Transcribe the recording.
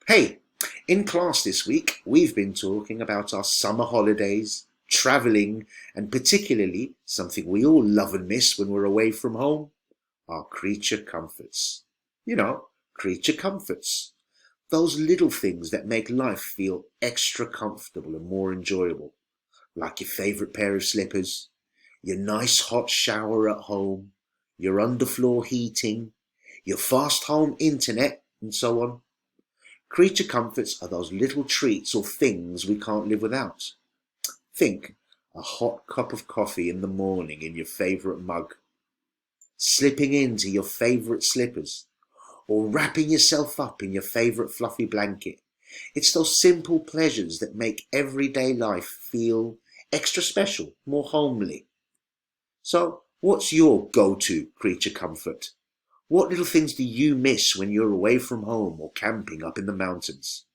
Hey, in class this week, we've been talking about our summer holidays, travelling, and particularly something we all love and miss when we're away from home, our creature comforts. Creature comforts. Those little things that make life feel extra comfortable and more enjoyable, like your favourite pair of slippers, your nice hot shower at home, your underfloor heating, your fast home internet, and so on. Creature comforts are those little treats or things we can't live without. Think a hot cup of coffee in the morning in your favourite mug, slipping into your favourite slippers, or wrapping yourself up in your favourite fluffy blanket. It's those simple pleasures that make everyday life feel extra special, more homely. So, what's your go-to creature comfort? What little things do you miss when you're away from home or camping up in the mountains?